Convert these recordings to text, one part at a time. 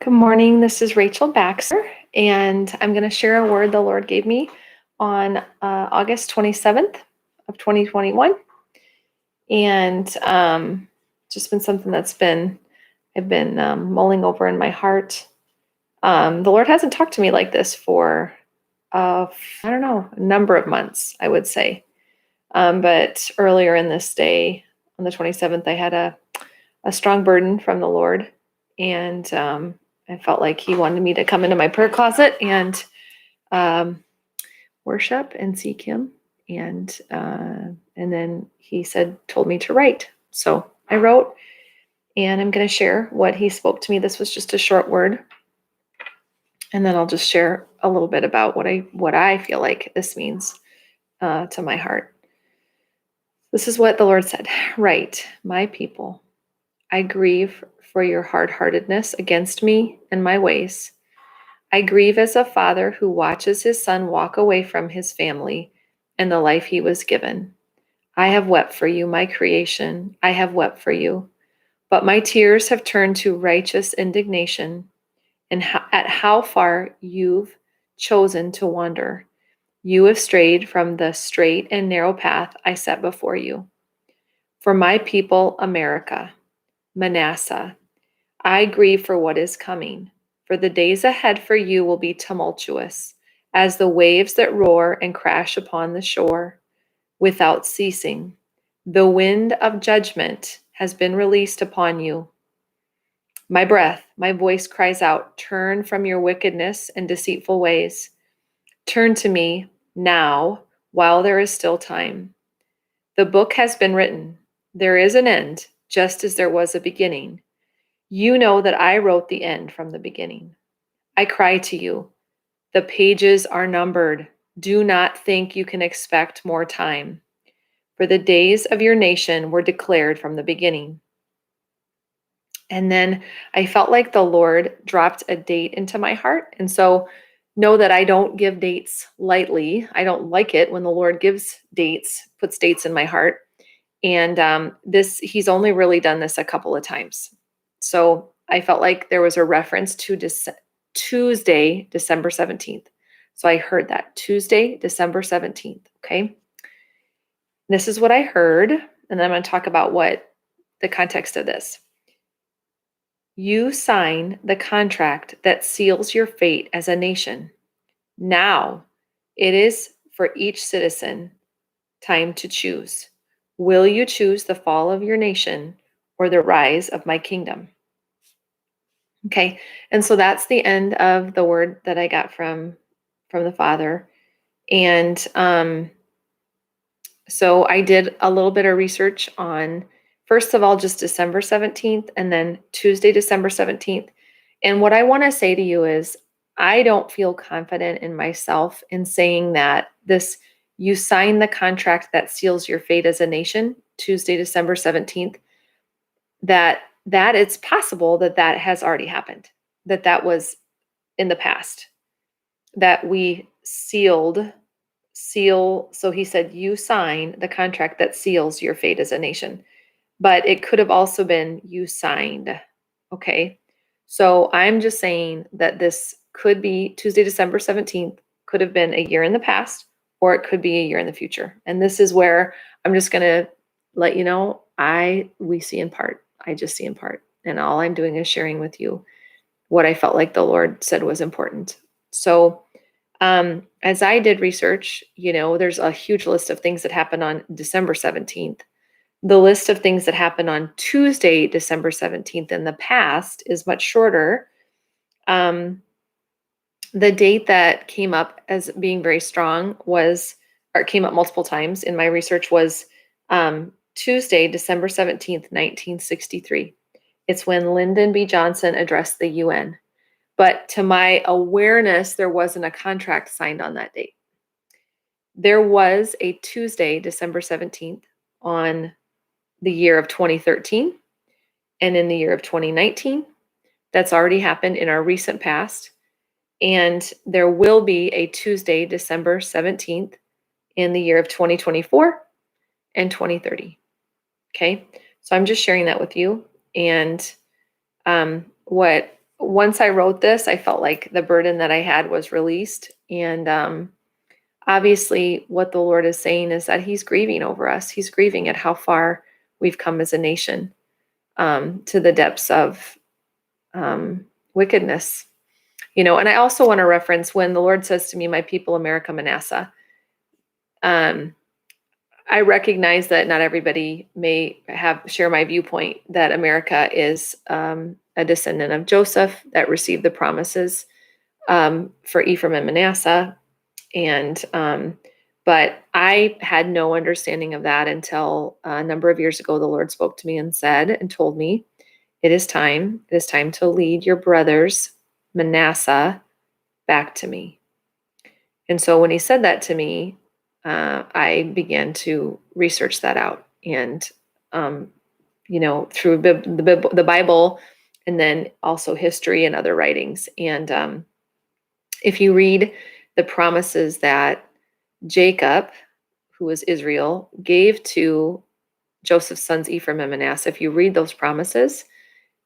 Good morning. This is Rachel Baxter, and I'm going to share a word the Lord gave me on August 27th of 2021. And just been something I've been mulling over in my heart. The Lord hasn't talked to me like this for, I don't know, a number of months, I would say. But earlier in this day, on the 27th, I had a strong burden from the Lord, and I felt like He wanted me to come into my prayer closet and worship and seek Him, and then He told me to write. So I wrote, and I'm going to share what He spoke to me. This was just a short word, and then I'll just share a little bit about what I feel like this means to my heart. This is what the Lord said: "Write, my people. I grieve for your hard-heartedness against me and my ways. I grieve as a father who watches his son walk away from his family and the life he was given. I have wept for you, my creation. I have wept for you. But my tears have turned to righteous indignation at how far you've chosen to wander. You have strayed from the straight and narrow path I set before you. For my people, America, Manasseh, I grieve for what is coming, for the days ahead for you will be tumultuous, as the waves that roar and crash upon the shore without ceasing. The wind of judgment has been released upon you. My voice cries out, turn from your wickedness and deceitful ways. Turn to me now while there is still time. The book has been written. There is an end, just as there was a beginning. You know that I wrote the end from the beginning. I cry to you. The pages are numbered. Do not think you can expect more time. For the days of your nation were declared from the beginning." And then I felt like the Lord dropped a date into my heart. And so know that I don't give dates lightly. I don't like it when the Lord gives dates, puts dates in my heart. And He's only really done this a couple of times. So I felt like there was a reference to Tuesday, December 17th. So I heard that Tuesday, December 17th. Okay. This is what I heard. And then I'm going to talk about what the context of this. You sign the contract that seals your fate as a nation. Now it is for each citizen time to choose. Will you choose the fall of your nation or the rise of my kingdom? Okay. And so that's the end of the word that I got from the Father. And so I did a little bit of research on, first of all, just December 17th and then Tuesday, December 17th. And what I want to say to you is, I don't feel confident in myself in saying that you sign the contract that seals your fate as a nation, Tuesday, December 17th, that it's possible that has already happened, that was in the past, that we seal. So he said, you sign the contract that seals your fate as a nation. But it could have also been you signed. Okay. So I'm just saying that this could be Tuesday, December 17th, could have been a year in the past, or it could be a year in the future. And this is where I'm just going to let you know, we see in part. I just see in part. And all I'm doing is sharing with you what I felt like the Lord said was important. So as I did research, there's a huge list of things that happened on December 17th. The list of things that happened on Tuesday, December 17th in the past is much shorter. The date that came up as being very strong came up multiple times in my research was Tuesday, December 17th, 1963. It's when Lyndon B. Johnson addressed the UN. But to my awareness, there wasn't a contract signed on that date. There was a Tuesday, December 17th, on the year of 2013 and in the year of 2019. That's already happened in our recent past. And there will be a Tuesday, December 17th, in the year of 2024 and 2030. Okay, so I'm just sharing that with you. And what once I wrote this, I felt like the burden that I had was released. And obviously, what the Lord is saying is that He's grieving over us. He's grieving at how far we've come as a nation, to the depths of wickedness. And I also want to reference when the Lord says to me, "My people, America, Manasseh." Um, I recognize that not everybody may share my viewpoint that America is a descendant of Joseph that received the promises for Ephraim and Manasseh, and but I had no understanding of that until a number of years ago. The Lord spoke to me and told me, "It is time. It is time to lead your brothers, Manasseh, back to me." And so when He said that to me, I began to research that out, and um, through the Bible, and then also history and other writings. And if you read the promises that Jacob, who was Israel, gave to Joseph's sons Ephraim and Manasseh, if you read those promises,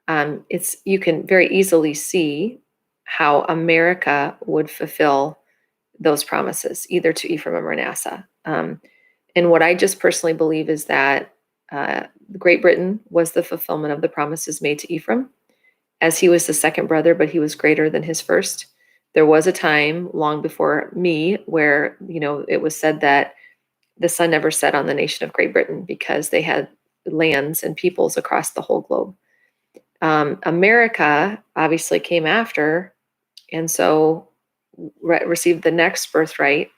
you can very easily see how America would fulfill those promises, either to Ephraim or Manasseh. And what I just personally believe is that Great Britain was the fulfillment of the promises made to Ephraim, as he was the second brother, but he was greater than his first. There was a time long before me where, it was said that the sun never set on the nation of Great Britain because they had lands and peoples across the whole globe. America obviously came after, and so received the next birthright,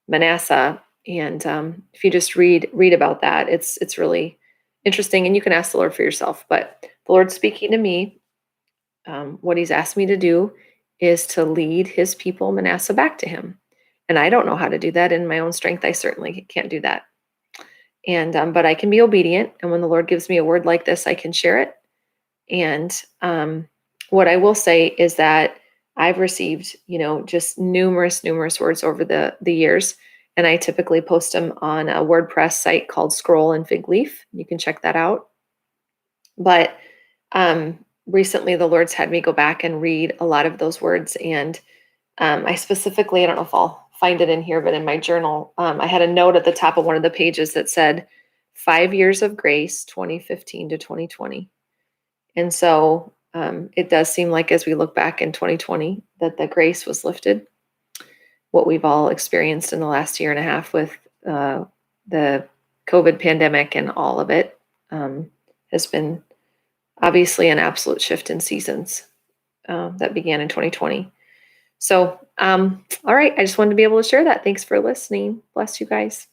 Manasseh. And if you just read about that, it's really interesting, and you can ask the Lord for yourself. But the Lord's speaking to me. What He's asked me to do is to lead His people, Manasseh, back to Him. And I don't know how to do that in my own strength. I certainly can't do that. And but I can be obedient. And when the Lord gives me a word like this, I can share it. And what I will say is that I've received, just numerous words over the years, and I typically post them on a WordPress site called Scroll and Fig Leaf. You can check that out. But recently, the Lord's had me go back and read a lot of those words, and I specifically, I don't know if I'll find it in here, but in my journal, I had a note at the top of one of the pages that said 5 years of grace, 2015 to 2020. And so it does seem like as we look back in 2020 that the grace was lifted. What we've all experienced in the last year and a half with the COVID pandemic and all of it has been obviously an absolute shift in seasons that began in 2020. So, all right, I just wanted to be able to share that. Thanks for listening. Bless you guys.